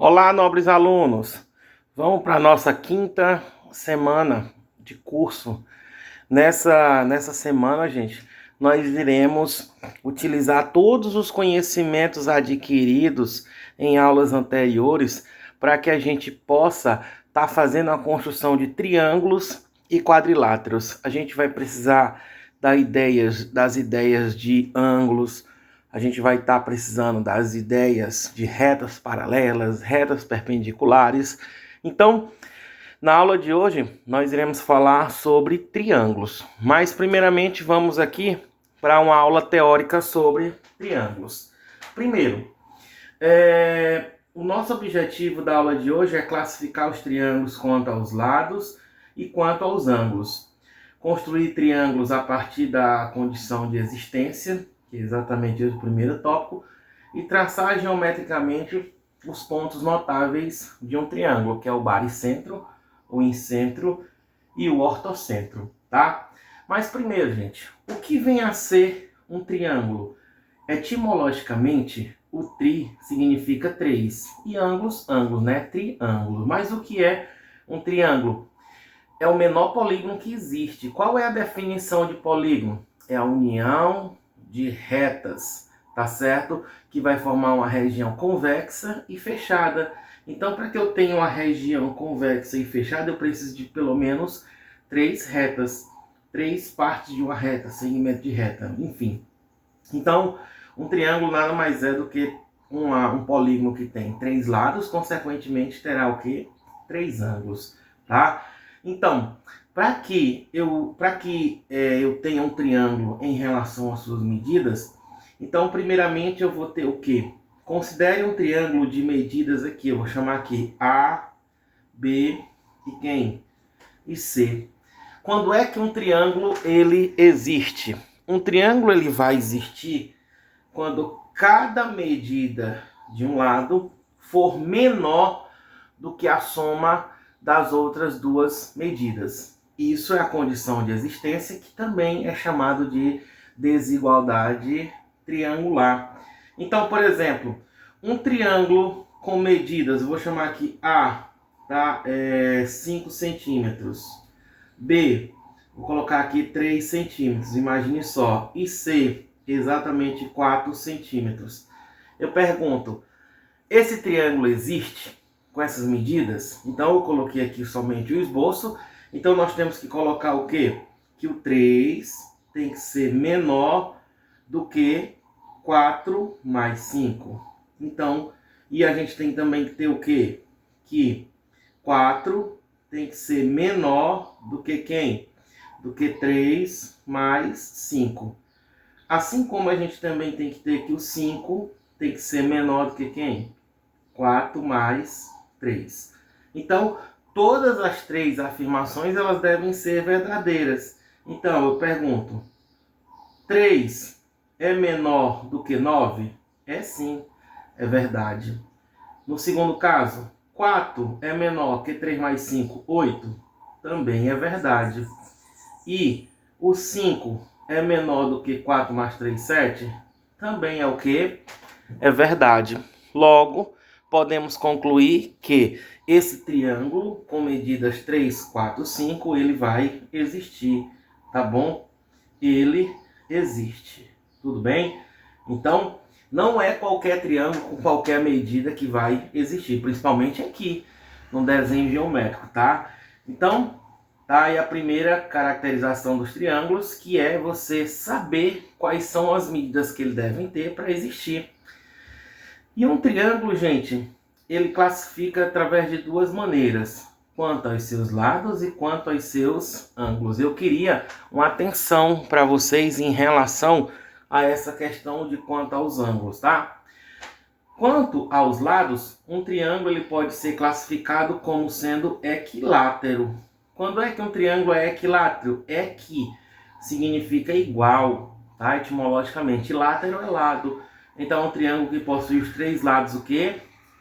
Olá, nobres alunos! Vamos para a nossa quinta semana de curso. Nessa semana, gente, nós iremos utilizar todos os conhecimentos adquiridos em aulas anteriores para que a gente possa estar fazendo a construção de triângulos e quadriláteros. A gente vai precisar das ideias de ângulos. A gente vai estar precisando das ideias de retas paralelas, retas perpendiculares. Então, na aula de hoje, nós iremos falar sobre triângulos. Mas, primeiramente, vamos aqui para uma aula teórica sobre triângulos. Primeiro, o nosso objetivo da aula de hoje é classificar os triângulos quanto aos lados e quanto aos ângulos. Construir triângulos a partir da condição de existência, que é exatamente o primeiro tópico, e traçar geometricamente os pontos notáveis de um triângulo, que é o baricentro, o incentro e o ortocentro, tá? Mas primeiro, gente, o que vem a ser um triângulo? Etimologicamente, o tri significa três, e ângulos, né? Triângulo. Mas o que é um triângulo? É o menor polígono que existe. Qual é a definição de polígono? É a união de retas, tá certo? Que vai formar uma região convexa e fechada. Então, para que eu tenha uma região convexa e fechada, eu preciso de pelo menos três retas, três partes de uma reta, segmento de reta, enfim. Então, um triângulo nada mais é do que um polígono que tem três lados, consequentemente terá o quê? Três ângulos, tá? Então, para que eu tenha um triângulo em relação às suas medidas, então primeiramente eu vou ter o quê? Considere um triângulo de medidas aqui, eu vou chamar aqui A, B e quem? E C. Quando é que um triângulo ele existe? Um triângulo ele vai existir quando cada medida de um lado for menor do que a soma das outras duas medidas. Isso é a condição de existência, que também é chamado de desigualdade triangular. Então, por exemplo, um triângulo com medidas, eu vou chamar aqui A, tá? 5 centímetros. B, vou colocar aqui 3 centímetros, imagine só. E C, exatamente 4 centímetros. Eu pergunto, esse triângulo existe com essas medidas? Então eu coloquei aqui somente o esboço. Então nós temos que colocar o quê? Que o 3 tem que ser menor do que 4 mais 5. Então, e a gente tem também que ter o quê? Que 4 tem que ser menor do que quem? Do que 3 mais 5. Assim como a gente também tem que ter que o 5 tem que ser menor do que quem? 4 mais 3. Então, todas as três afirmações elas devem ser verdadeiras. Então, eu pergunto, 3 é menor do que 9? É sim, é verdade. No segundo caso, 4 é menor que 3 mais 5, 8? Também é verdade. E o 5 é menor do que 4 mais 3, 7? Também é o que? É verdade. Logo, podemos concluir que esse triângulo com medidas 3, 4, 5, ele vai existir, tá bom? Ele existe, tudo bem? Então, não é qualquer triângulo com qualquer medida que vai existir, principalmente aqui no desenho geométrico, tá? Então, tá aí a primeira caracterização dos triângulos, que é você saber quais são as medidas que eles devem ter para existir. E um triângulo, gente, ele classifica através de duas maneiras, quanto aos seus lados e quanto aos seus ângulos. Eu queria uma atenção para vocês em relação a essa questão de quanto aos ângulos, tá? Quanto aos lados, um triângulo ele pode ser classificado como sendo equilátero. Quando é que um triângulo é equilátero? Equi significa igual, tá? Etimologicamente, látero é lado. Então, um triângulo que possui os três lados o quê?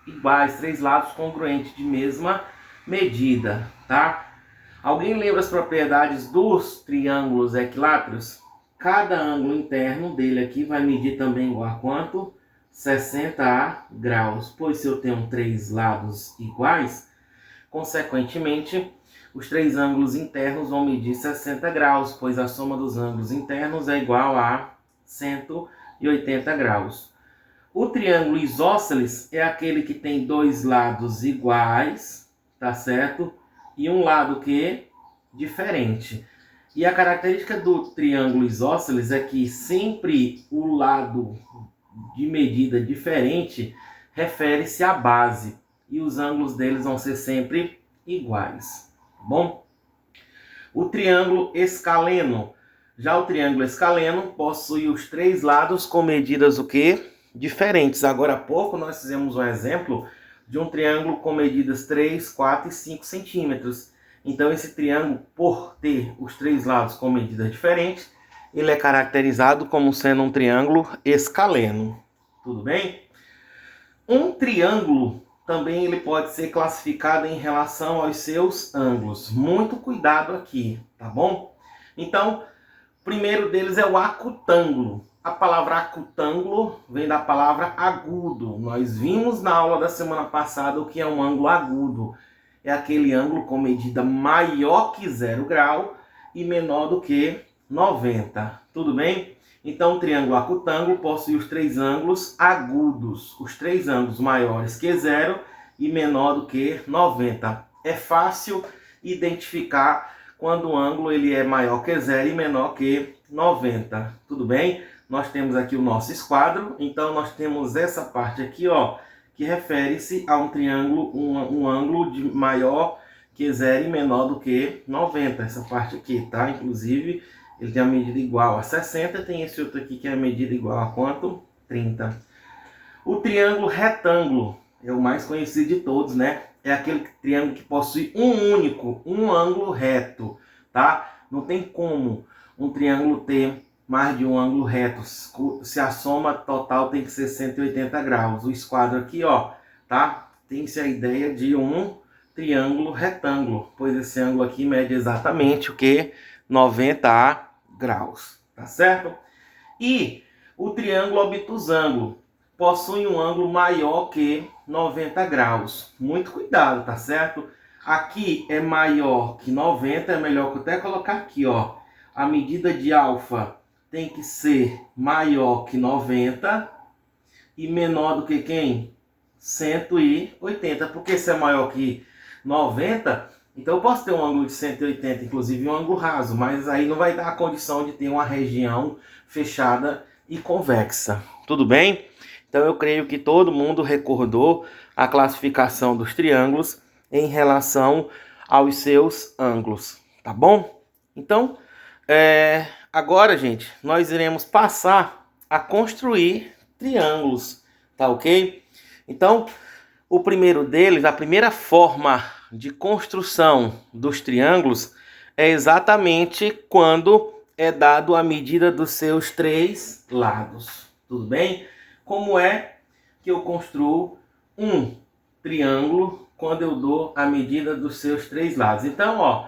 Iguais, três lados congruentes de mesma medida, tá? Alguém lembra as propriedades dos triângulos equiláteros? Cada ângulo interno dele aqui vai medir também igual a quanto? 60 graus, pois se eu tenho 3 lados iguais, consequentemente, os 3 ângulos internos vão medir 60 graus, pois a soma dos ângulos internos é igual a 180 graus. O triângulo isósceles é aquele que tem 2 lados iguais, tá certo? E um lado que diferente. E a característica do triângulo isósceles é que sempre o lado de medida diferente refere-se à base. E os ângulos deles vão ser sempre iguais, tá bom? O triângulo escaleno. Já o triângulo escaleno possui os 3 lados com medidas o quê? Diferentes. Agora há pouco nós fizemos um exemplo de um triângulo com medidas 3, 4 e 5 centímetros. Então esse triângulo, por ter os 3 lados com medidas diferentes, ele é caracterizado como sendo um triângulo escaleno. Tudo bem? Um triângulo também ele pode ser classificado em relação aos seus ângulos. Muito cuidado aqui, tá bom? Então, o primeiro deles é o acutângulo. A palavra acutângulo vem da palavra agudo. Nós vimos na aula da semana passada o que é um ângulo agudo. É aquele ângulo com medida maior que 0 grau e menor do que 90. Tudo bem? Então, o triângulo acutângulo possui os 3 ângulos agudos. Os 3 ângulos maiores que 0 e menor do que 90. É fácil identificar quando o ângulo ele é maior que 0 e menor que 90. Tudo bem? Nós temos aqui o nosso esquadro. Então, nós temos essa parte aqui, ó, que refere-se a um triângulo, um ângulo de maior que 0 e menor do que 90. Essa parte aqui, tá? Inclusive, ele tem a medida igual a 60. Tem esse outro aqui que é a medida igual a quanto? 30. O triângulo retângulo é o mais conhecido de todos, né? É aquele triângulo que possui um ângulo reto, tá? Não tem como um triângulo ter mais de um ângulo reto. Se a soma total tem que ser 180 graus. O esquadro aqui, ó, tá? Tem-se a ideia de um triângulo retângulo, pois esse ângulo aqui mede exatamente o que? 90 graus, tá certo? E o triângulo obtusângulo possui um ângulo maior que 90 graus. Muito cuidado, tá certo? Aqui é maior que 90, é melhor que eu até colocar aqui, ó. A medida de alfa tem que ser maior que 90 e menor do que quem? 180. Porque se é maior que 90, então eu posso ter um ângulo de 180, inclusive um ângulo raso, mas aí não vai dar a condição de ter uma região fechada e convexa. Tudo bem? Então eu creio que todo mundo recordou a classificação dos triângulos em relação aos seus ângulos, tá bom? Então, agora, gente, nós iremos passar a construir triângulos, tá ok? Então, o primeiro deles, a primeira forma de construção dos triângulos é exatamente quando é dado a medida dos seus 3 lados, tudo bem? Como é que eu construo um triângulo quando eu dou a medida dos seus 3 lados? Então, ó,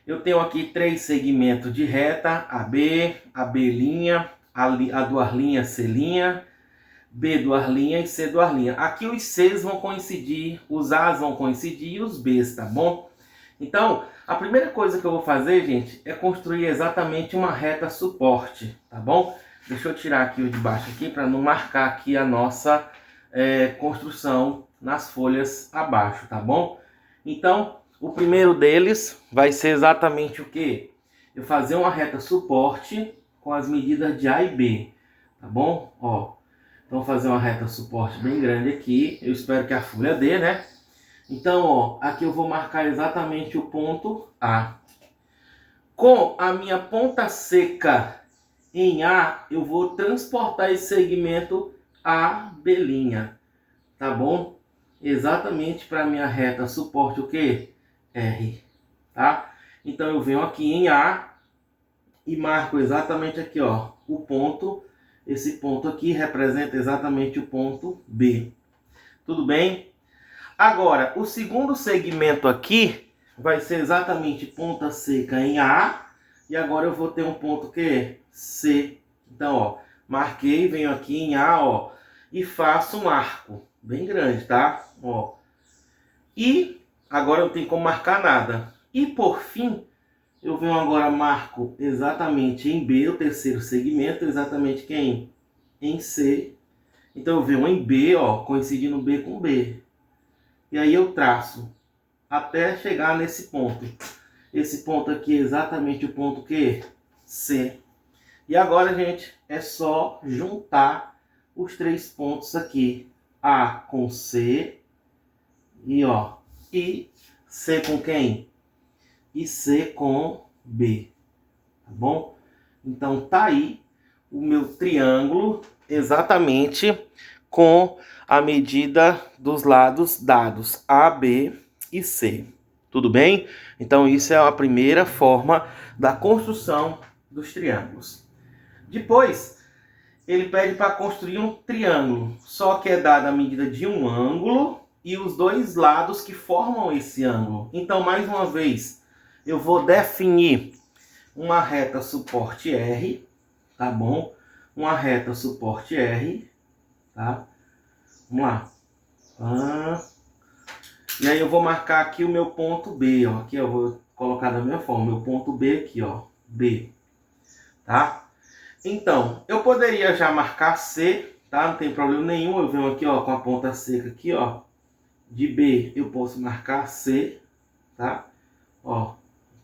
eu tenho aqui 3 segmentos de reta, AB, AB', a duas linhas, C', B duas linhas e C duas linhas. Aqui os Cs vão coincidir, os As vão coincidir e os Bs, tá bom? Então, a primeira coisa que eu vou fazer, gente, é construir exatamente uma reta suporte, tá bom? Deixa eu tirar aqui o de baixo aqui para não marcar aqui a nossa construção nas folhas abaixo, tá bom? Então, o primeiro deles vai ser exatamente o quê? Eu fazer uma reta suporte com as medidas de A e B, tá bom? Ó, então vou fazer uma reta suporte bem grande aqui, eu espero que a folha dê, né? Então, ó, aqui eu vou marcar exatamente o ponto A. Com a minha ponta seca em A, eu vou transportar esse segmento AB', tá bom? Exatamente para a minha reta suporte o quê? R, tá? Então eu venho aqui em A e marco exatamente aqui, ó, o ponto. Esse ponto aqui representa exatamente o ponto B. Tudo bem? Agora, o segundo segmento aqui vai ser exatamente ponta seca em A. E agora eu vou ter um ponto que C. Então, ó, marquei, venho aqui em A, ó. e faço um arco bem grande, tá? Ó. E agora não tem como marcar nada. E por fim, eu venho agora, marco exatamente em B, o terceiro segmento, exatamente quem? Em C. Então eu venho em B, ó, coincidindo B com B. E aí eu traço até chegar nesse ponto. Esse ponto aqui é exatamente o ponto que? C. E agora, gente, é só juntar os três pontos aqui. A com C. E ó, e C com quem? E C com B. Tá bom? Então tá aí o meu triângulo exatamente com a medida dos lados dados A, B e C. Tudo bem? Então isso é a primeira forma da construção dos triângulos. Depois, ele pede para construir um triângulo, só que é dada a medida de um ângulo e os dois lados que formam esse ângulo. Então, mais uma vez, eu vou definir uma reta suporte R, tá bom? Uma reta suporte R, tá? Vamos lá. E aí eu vou marcar aqui o meu ponto B, ó. Aqui eu vou colocar da mesma forma, meu ponto B aqui, ó. B, tá? Então, eu poderia já marcar C, tá? Não tem problema nenhum. Eu venho aqui, ó, com a ponta seca aqui, ó. De B, eu posso marcar C, tá? Ó,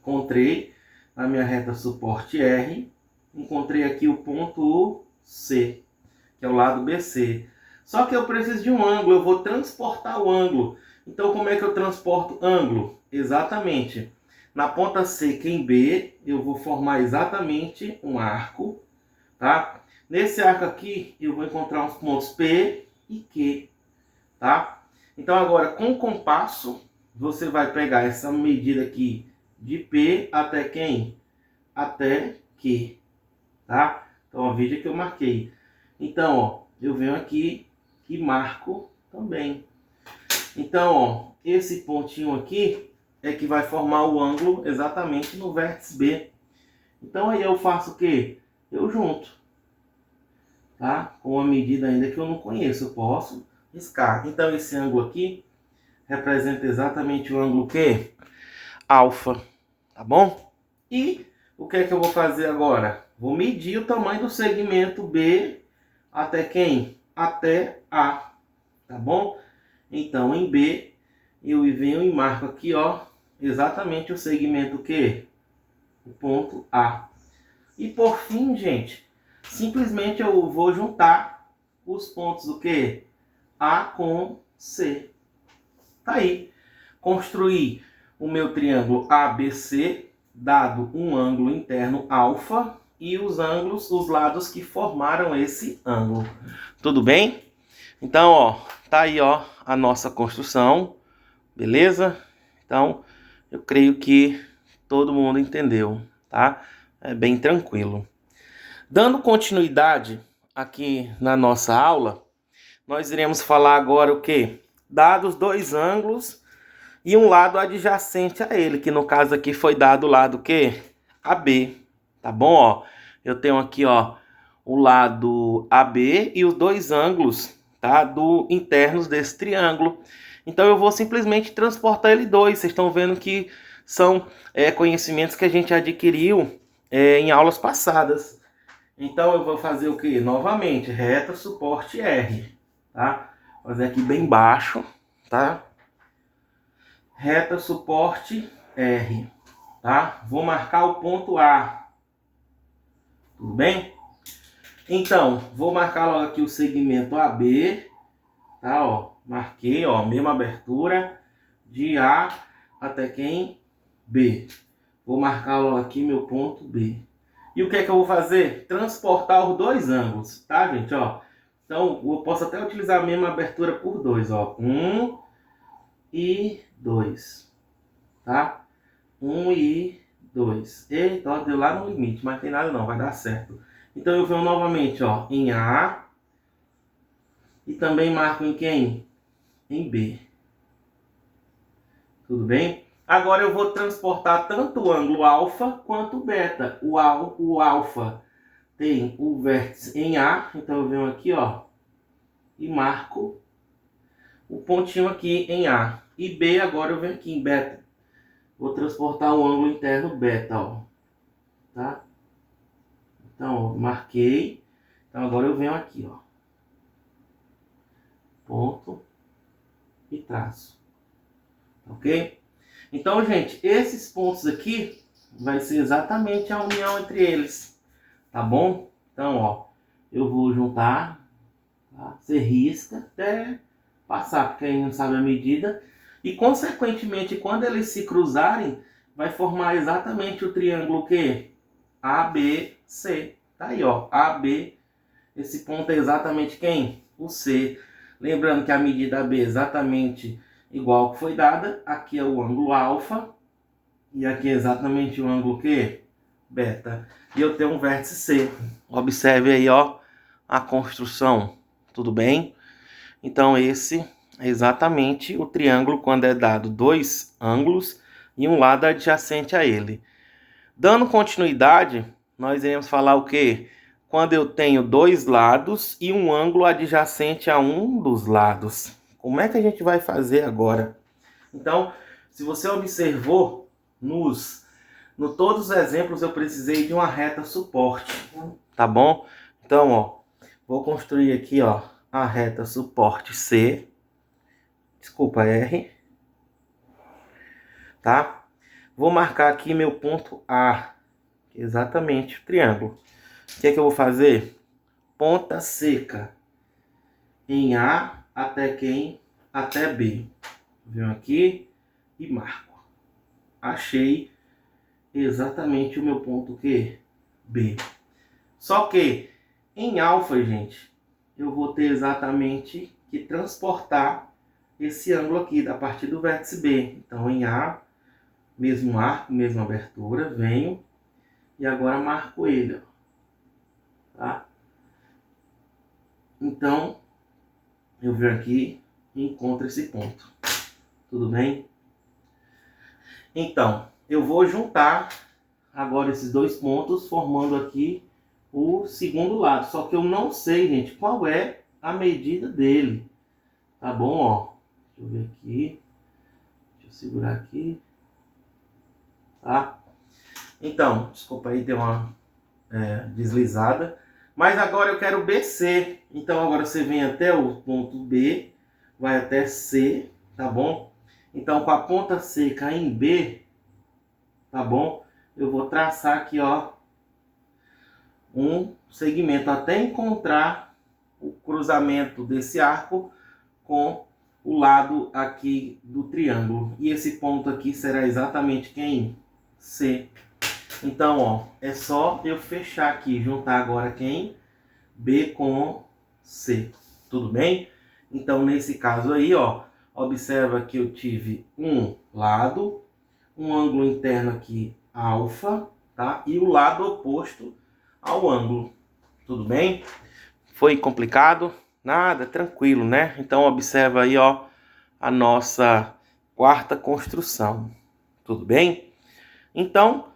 encontrei a minha reta suporte R. Encontrei aqui o ponto C, que é o lado BC. Só que eu preciso de um ângulo, eu vou transportar o ângulo. Então, como é que eu transporto ângulo? Exatamente. Na ponta seca em B, eu vou formar exatamente um arco, tá? Nesse arco aqui, eu vou encontrar os pontos P e Q, tá? Então, agora, com o compasso, você vai pegar essa medida aqui de P até quem? Até Q, tá? Então, veja que eu marquei. Então, ó, eu venho aqui e marco também. Então, ó, esse pontinho aqui é que vai formar o ângulo exatamente no vértice B. Então, aí eu faço o quê? Eu junto, tá? Com uma medida ainda que eu não conheço, eu posso riscar. Então, esse ângulo aqui representa exatamente o ângulo que? Alfa, tá bom? E o que é que eu vou fazer agora? Vou medir o tamanho do segmento B até quem? Até A, tá bom? Então, em B, eu venho e marco aqui, ó, exatamente o segmento que? O ponto A. E por fim, gente, simplesmente eu vou juntar os pontos do que? A com C. Tá aí. Construir o meu triângulo ABC, dado um ângulo interno alfa e os ângulos, os lados que formaram esse ângulo. Tudo bem? Então, ó, tá aí, ó, a nossa construção, beleza? Então, eu creio que todo mundo entendeu, tá? É bem tranquilo. Dando continuidade aqui na nossa aula, nós iremos falar agora o quê? Dados dois ângulos e um lado adjacente a ele, que no caso aqui foi dado o lado o quê? AB, tá bom? Ó, eu tenho aqui, ó, o lado AB e os dois ângulos, tá? Internos desse triângulo. Então eu vou simplesmente transportar ele dois. Vocês estão vendo que são conhecimentos que a gente adquiriu em aulas passadas. Então eu vou fazer o que? Novamente, reta suporte R, tá? Vou fazer aqui bem baixo, tá? Reta suporte R, tá? Vou marcar o ponto A, tudo bem? Então, vou marcar logo aqui o segmento AB, tá? Ó, marquei, ó, mesma abertura de A até quem? B. Vou marcar logo aqui meu ponto B. E o que é que eu vou fazer? Transportar os dois ângulos, tá, gente? Ó, então, eu posso até utilizar a mesma abertura por dois, ó. 1 e 2, tá? 1 e 2. Eita, ó, deu lá no limite, mas tem nada não, vai dar certo. Então, eu venho novamente, ó, em A. E também marco em quem? Em B. Tudo bem? Agora eu vou transportar tanto o ângulo alfa quanto o beta. O alfa tem o vértice em A, então eu venho aqui, ó, e marco o pontinho aqui em A. E B agora eu venho aqui em beta. Vou transportar o ângulo interno beta, ó. Tá? Então, ó, marquei. Então agora eu venho aqui, ó. Ponto e traço. Ok? Então, gente, esses pontos aqui vai ser exatamente a união entre eles. Tá bom? Então, ó, eu vou juntar, tá? Você risca até passar, porque aí não sabe a medida. E, consequentemente, quando eles se cruzarem, vai formar exatamente o triângulo que? ABC. Tá aí, ó, AB. Esse ponto é exatamente quem? O C. Lembrando que a medida AB é exatamente igual que foi dada. Aqui é o ângulo alfa. E aqui é exatamente o ângulo que? Beta. E eu tenho um vértice C. Observe aí, ó, a construção. Tudo bem? Então esse é exatamente o triângulo quando é dado dois ângulos e um lado adjacente a ele. Dando continuidade, nós iremos falar o quê? Quando eu tenho dois lados e um ângulo adjacente a um dos lados. Como é que a gente vai fazer agora? Então, se você observou, no todos os exemplos eu precisei de uma reta suporte, tá bom? Então, ó, vou construir aqui, ó, a reta suporte C, desculpa, R, tá? Vou marcar aqui meu ponto A, exatamente o triângulo. O que é que eu vou fazer? Ponta seca em A até quem? Até B. Venho aqui e marco. Achei exatamente o meu ponto que? B. Só que em alfa, gente, eu vou ter exatamente que transportar esse ângulo aqui a partir do vértice B. Então em A, mesmo arco, mesma abertura, venho e agora marco ele, ó. Tá? Então, eu venho aqui e encontro esse ponto. Tudo bem? Então, eu vou juntar agora esses dois pontos, formando aqui o segundo lado. Só que eu não sei, gente, qual é a medida dele. Tá bom, ó? Deixa eu ver aqui. Deixa eu segurar aqui. Tá? Então, desculpa aí, deu uma deslizada. Mas agora eu quero BC. Então agora você vem até o ponto B, vai até C, tá bom? Então com a ponta seca em B, tá bom? Eu vou traçar aqui, ó, um segmento até encontrar o cruzamento desse arco com o lado aqui do triângulo. E esse ponto aqui será exatamente quem? C. Então, ó, é só eu fechar aqui, juntar agora quem? B com C. Tudo bem? Então, nesse caso aí, ó, observa que eu tive um lado, um ângulo interno aqui, alfa, tá? E o lado oposto ao ângulo. Tudo bem? Foi complicado? Nada, tranquilo, né? Então, observa aí, ó, a nossa quarta construção. Tudo bem? Então,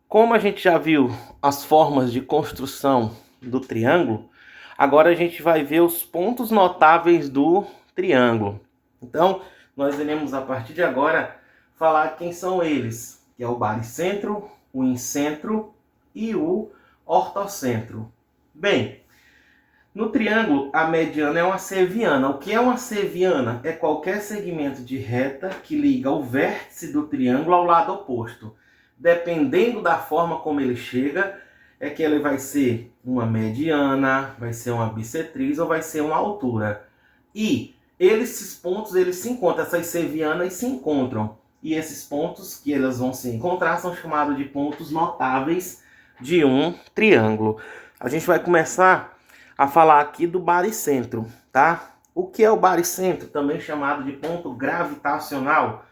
como a gente já viu as formas de construção do triângulo, agora a gente vai ver os pontos notáveis do triângulo. Então, nós iremos a partir de agora falar quem são eles, que é o baricentro, o incentro e o ortocentro. Bem, no triângulo, a mediana é uma serviana. O que é uma serviana? É qualquer segmento de reta que liga o vértice do triângulo ao lado oposto. Dependendo da forma como ele chega, é que ele vai ser uma mediana, vai ser uma bissetriz ou vai ser uma altura. E esses pontos, eles se encontram, essas servianas se encontram. E esses pontos que elas vão se encontrar são chamados de pontos notáveis de um triângulo. A gente vai começar a falar aqui do baricentro, tá? O que é o baricentro? Também chamado de ponto gravitacional.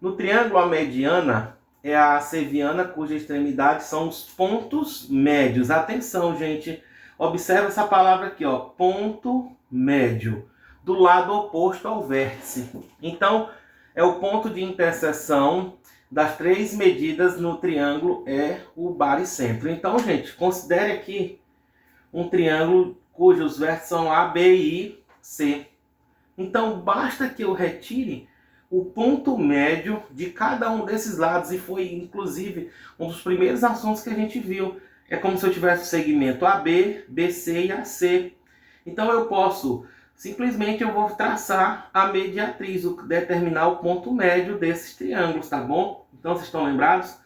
No triângulo, a mediana é a serviana cuja extremidade são os pontos médios. Atenção, gente. Observa essa palavra aqui, ó. Ponto médio. Do lado oposto ao vértice. Então, é o ponto de interseção das três medidas no triângulo, é o baricentro. Então, gente, considere aqui um triângulo cujos vértices são A, B e C. Então, basta que eu retire o ponto médio de cada um desses lados. E foi, inclusive, um dos primeiros assuntos que a gente viu. É como se eu tivesse o segmento AB, BC e AC. Então, eu posso, simplesmente, eu vou traçar a mediatriz, determinar o ponto médio desses triângulos, tá bom? Então, vocês estão lembrados?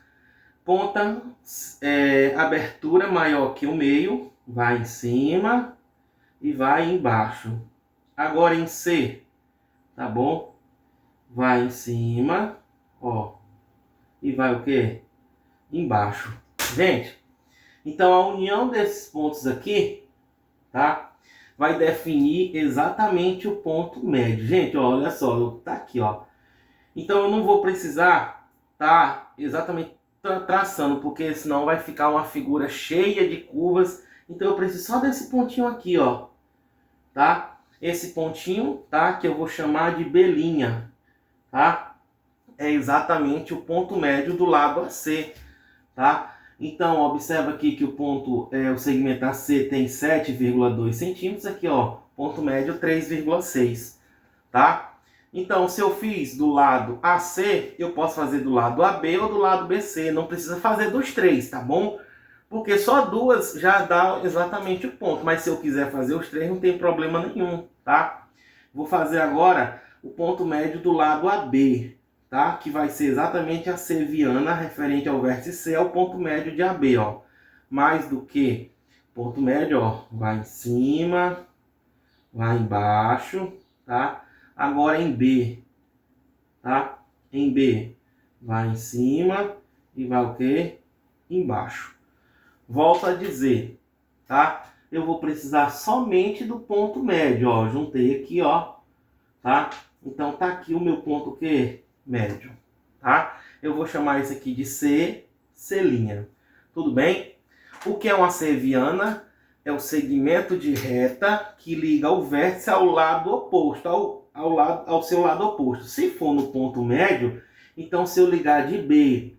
Ponta, abertura maior que o meio, vai em cima e vai embaixo. Agora em C, tá bom? Vai em cima, ó, e vai o quê? Embaixo. Gente, então a união desses pontos aqui, tá? Vai definir exatamente o ponto médio. Gente, ó, olha só, tá aqui, ó. Então eu não vou precisar tá exatamente traçando, porque senão vai ficar uma figura cheia de curvas. Então eu preciso só desse pontinho aqui, ó, tá? Esse pontinho, tá? Que eu vou chamar de B', tá? É exatamente o ponto médio do lado AC, tá? Então, observa aqui que o ponto, o segmento AC tem 7,2 centímetros, aqui, ó, ponto médio 3,6, tá? Então, se eu fiz do lado AC, eu posso fazer do lado AB ou do lado BC, não precisa fazer dos três, tá bom? Porque só duas já dá exatamente o ponto, mas se eu quiser fazer os três, não tem problema nenhum, tá? Vou fazer agora o ponto médio do lado AB, tá? Que vai ser exatamente a cerviana referente ao vértice C, ao ponto médio de AB, ó. Mais do que ponto médio, ó, vai em cima, vai embaixo, tá? Agora em B, tá? Em B, vai em cima e vai o quê? Embaixo. Volto a dizer, tá? Eu vou precisar somente do ponto médio, ó. Juntei aqui, ó, tá? Então tá aqui o meu ponto o quê? Médio, tá? Eu vou chamar isso aqui de C'. Tudo bem? O que é uma cerviana? É o segmento de reta que liga o vértice ao lado oposto, ao seu lado oposto. Se for no ponto médio, então se eu ligar de B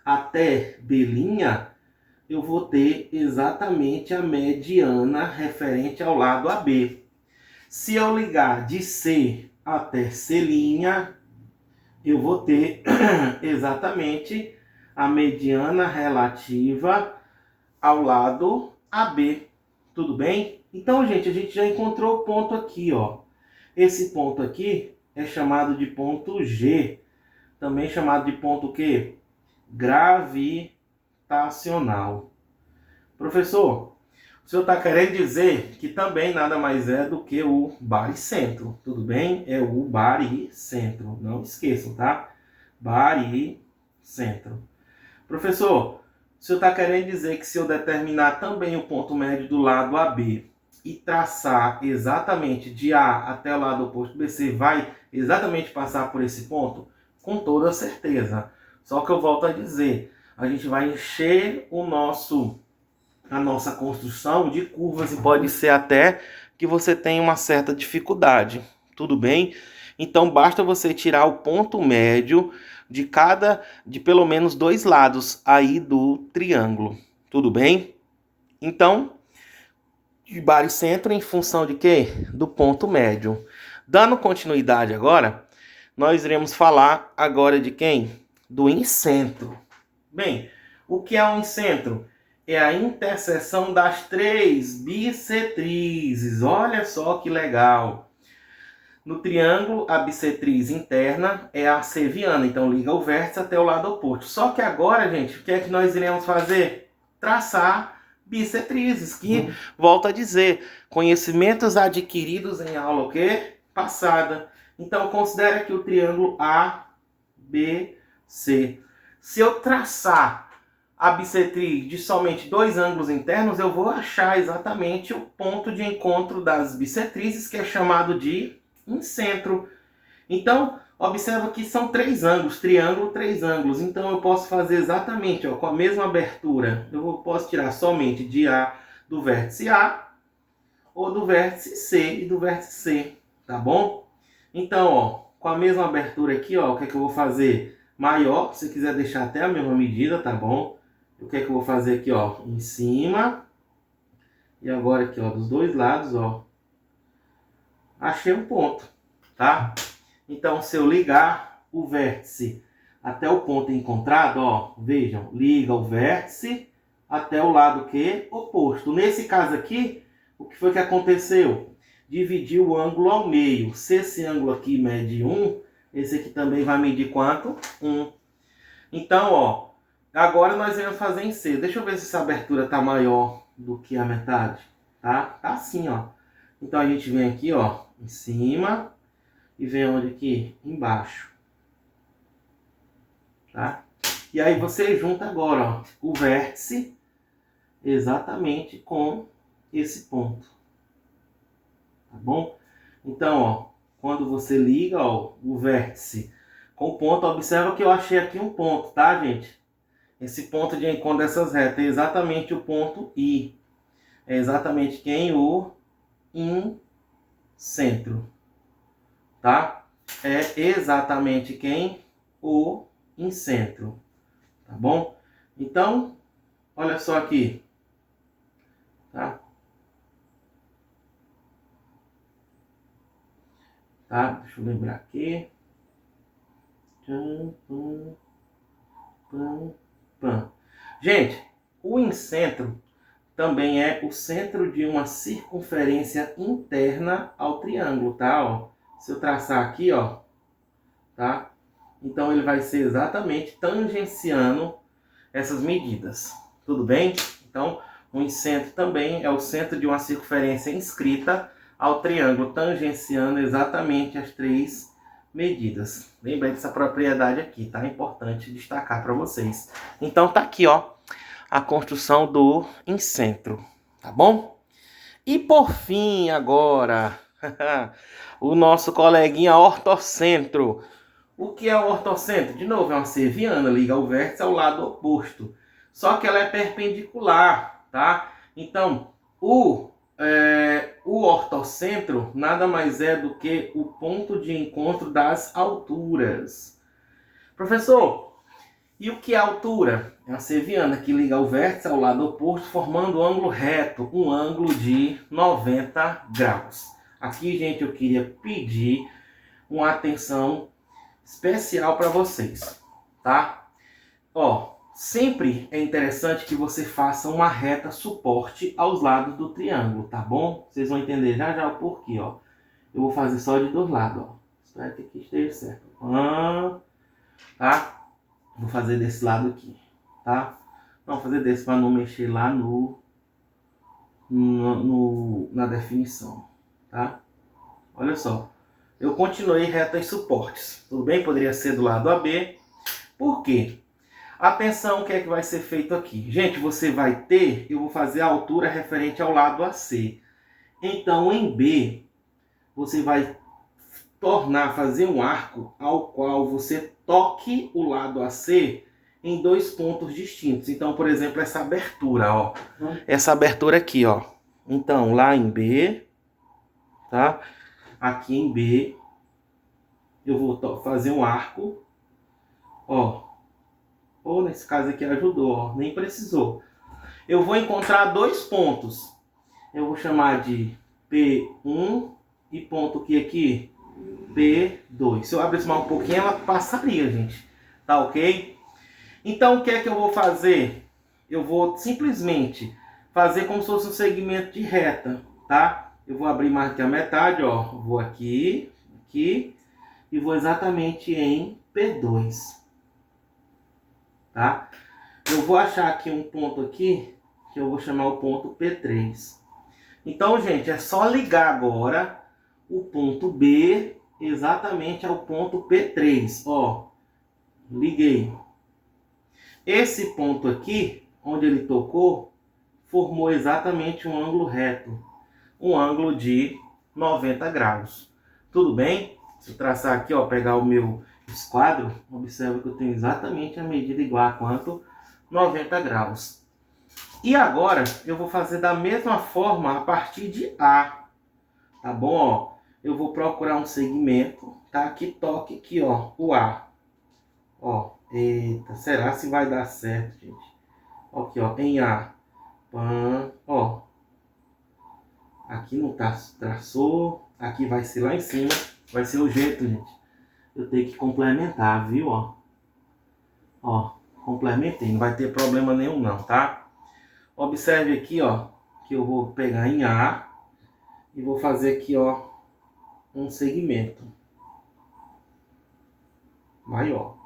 até B', eu vou ter exatamente a mediana referente ao lado AB. Se eu ligar de C até C', eu vou ter exatamente a mediana relativa ao lado AB. Tudo bem? Então, gente, a gente já encontrou o ponto aqui, ó. Esse ponto aqui é chamado de ponto G. Também chamado de ponto o quê? Gravitacional. Professor, o senhor está querendo dizer que também nada mais é do que o baricentro. Tudo bem? É o baricentro. Não esqueçam, tá? Baricentro. Professor, o senhor está querendo dizer que se eu determinar também o ponto médio do lado AB e traçar exatamente de A até o lado oposto BC, vai exatamente passar por esse ponto? Com toda certeza. Só que eu volto a dizer, a gente vai encher a nossa construção de curvas e pode ser até que você tenha uma certa dificuldade. Tudo bem? Então basta você tirar o ponto médio de pelo menos dois lados aí do triângulo. Tudo bem? Então, de baricentro em função de quê? Do ponto médio. Dando continuidade agora, nós iremos falar agora de quem? Do incentro. Bem, o que é um incentro? É a interseção das três bissetrizes. Olha só que legal. No triângulo, a bissetriz interna é a cerviana, então liga o vértice até o lado oposto. Só que agora, gente, o que é que nós iremos fazer? Traçar bissetrizes, que, volto a dizer, conhecimentos adquiridos em aula o quê? Passada. Então, considere aqui o triângulo ABC. Se eu traçar a bissetriz de somente dois ângulos internos, eu vou achar exatamente o ponto de encontro das bissetrizes, que é chamado de incentro. Então, observa que são três ângulos, triângulo, três ângulos. Então, eu posso fazer exatamente, ó, com a mesma abertura. Posso tirar somente de A do vértice A, ou do vértice C e do vértice C, tá bom? Então, ó, com a mesma abertura aqui, ó, o que é que eu vou fazer? Maior, se quiser deixar até a mesma medida, tá bom? O que é que eu vou fazer aqui, ó? Em cima. E agora aqui, ó, dos dois lados, ó. achei um ponto, tá? Então, se eu ligar o vértice até o ponto encontrado, ó, vejam, liga o vértice até o lado que oposto. Nesse caso aqui, o que foi que aconteceu? Dividir o ângulo ao meio. Se esse ângulo aqui mede 1, esse aqui também vai medir quanto? 1. Então, ó, agora nós vamos fazer em C. Deixa eu ver se essa abertura tá maior do que a metade, tá? Tá assim, ó. Então a gente vem aqui, ó, em cima e vem onde aqui? Embaixo, tá? E aí você junta agora, ó, o vértice exatamente com esse ponto, tá bom? Então, ó, quando você liga, ó, o vértice com o ponto, observa que eu achei aqui um ponto, tá, gente? Esse ponto de encontro dessas retas é exatamente o ponto I. É exatamente quem? O incentro, tá? É exatamente quem? O incentro, tá bom? Então, olha só aqui, tá? Tá? Deixa eu lembrar aqui. Gente, o incentro também é o centro de uma circunferência interna ao triângulo, tá? Ó, se eu traçar aqui, ó, tá? Então ele vai ser exatamente tangenciando essas medidas, tudo bem? Então, o incentro também é o centro de uma circunferência inscrita ao triângulo, tangenciando exatamente as 3 medidas. Lembrei dessa propriedade aqui, tá? É importante destacar para vocês. Então tá aqui, ó, a construção do incentro, tá bom? E por fim, agora, o nosso coleguinha ortocentro. O que é o ortocentro? De novo, é uma cerviana, liga o vértice ao lado oposto. Só que ela é perpendicular, tá? Então, o ortocentro nada mais é do que o ponto de encontro das alturas. Professor, e o que é altura? É uma cerviana que liga o vértice ao lado oposto, formando um ângulo reto, um ângulo de 90 graus. Aqui, gente, eu queria pedir uma atenção especial para vocês, tá? Ó, sempre é interessante que você faça uma reta suporte aos lados do triângulo, tá bom? Vocês vão entender já já o porquê, ó. Eu vou fazer só de 2 lados, ó. Espero que aqui esteja certo. Tá? Vou fazer desse lado aqui, tá? Não, vou fazer desse para não mexer lá na definição, tá? Olha só. Eu continuei retas suportes. Tudo bem? Poderia ser do lado AB. Por quê? Atenção, o que é que vai ser feito aqui? Gente, você vai ter, eu vou fazer a altura referente ao lado AC. Então, em B, você vai fazer um arco ao qual você toque o lado AC em 2 pontos distintos. Então, por exemplo, essa abertura, ó. Essa abertura aqui, ó. Então, lá em B, tá? Aqui em B, eu vou fazer um arco, ó. Ou nesse caso aqui ajudou, ó. Nem precisou. Eu vou encontrar 2 pontos. Eu vou chamar de P1 e ponto aqui, P2. Se eu abrir mais um pouquinho, ela passaria, gente. Tá ok? Então, o que é que eu vou fazer? Eu vou simplesmente fazer como se fosse um segmento de reta, tá? Eu vou abrir mais que a metade, ó. Vou aqui, aqui, e vou exatamente em P2, tá? Eu vou achar aqui um ponto aqui, que eu vou chamar o ponto P3. Então, gente, é só ligar agora o ponto B exatamente ao ponto P3, ó. Liguei. Esse ponto aqui, onde ele tocou, formou exatamente um ângulo reto, um ângulo de 90 graus. Tudo bem? Se eu traçar aqui, ó, pegar o meu esquadro, observa que eu tenho exatamente a medida igual a quanto? 90 graus. E agora eu vou fazer da mesma forma a partir de A, tá bom? Ó, eu vou procurar um segmento, tá? Que toque aqui, ó, o A. Ó, eita, será se vai dar certo, gente? Aqui, ó, em A. Ó, aqui não tá, traçou. Aqui vai ser lá em cima. Vai ser o jeito, gente. Eu tenho que complementar, viu? Ó, complementei. Não vai ter problema nenhum não, tá? Observe aqui, ó, que eu vou pegar em A e vou fazer aqui, ó, um segmento maior.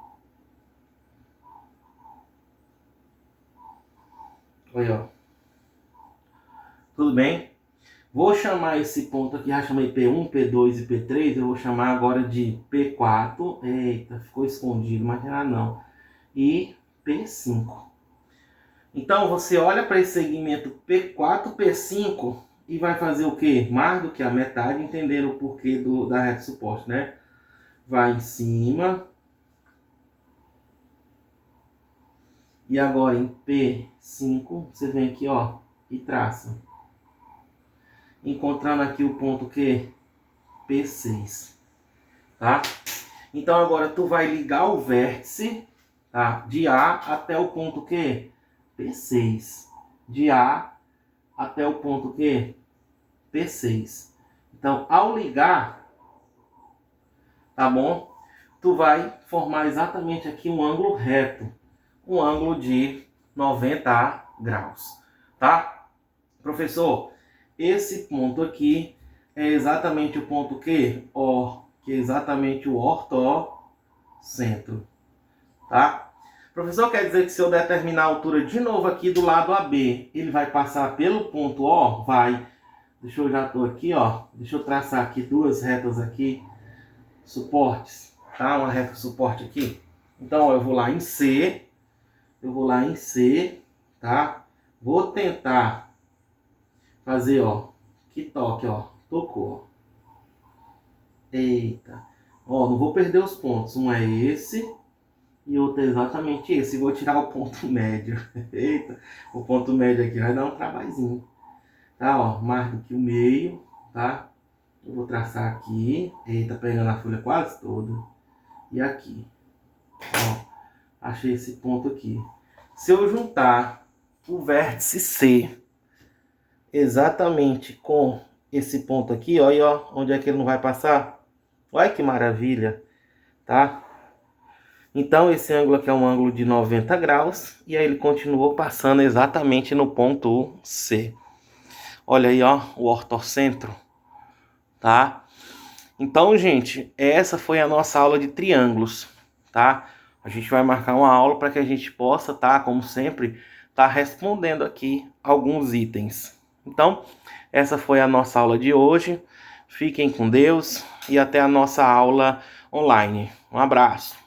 Olha, ó. Tudo bem? Vou chamar esse ponto aqui, já chamei P1, P2 e P3, eu vou chamar agora de P4. Eita, ficou escondido, mas não. E P5. Então você olha para esse segmento P4, P5 e vai fazer o quê? Mais do que a metade, entender o porquê da reta suposta, né? Vai em cima. E agora em P5, você vem aqui, ó, e traça. Encontrando aqui o ponto que P6, tá? Então agora tu vai ligar o vértice, tá? De A até o ponto que P6. De A até o ponto que P6. Então, ao ligar, tá bom? Tu vai formar exatamente aqui um ângulo reto, um ângulo de 90 graus, tá? Professor, esse ponto aqui é exatamente o ponto que é exatamente o ortocentro, tá? Professor, quer dizer que se eu determinar a altura de novo aqui do lado AB, ele vai passar pelo ponto O? Vai. Deixa eu já tô aqui, ó. Deixa eu traçar aqui duas retas aqui, suportes, tá? Uma reta suporte aqui. Então, ó, eu vou lá em C, tá? Vou tentar fazer, ó, que toque, ó, tocou. Eita. Ó, não vou perder os pontos. Um é esse e outro é exatamente esse. Vou tirar o ponto médio. Eita, o ponto médio aqui vai dar um trabalhinho. Tá, ó, mais do que o meio, tá? Eu vou traçar aqui. Eita, pegando a folha quase toda. E aqui. Ó, achei esse ponto aqui. Se eu juntar o vértice C exatamente com esse ponto aqui, ó, e ó, onde é que ele não vai passar? Olha que maravilha, tá? Então esse ângulo aqui é um ângulo de 90 graus e aí ele continuou passando exatamente no ponto C. Olha aí, ó, o ortocentro, tá? Então, gente, essa foi a nossa aula de triângulos, tá? A gente vai marcar uma aula para que a gente possa, tá, como sempre, tá respondendo aqui alguns itens. Então, essa foi a nossa aula de hoje. Fiquem com Deus e até a nossa aula online. Um abraço.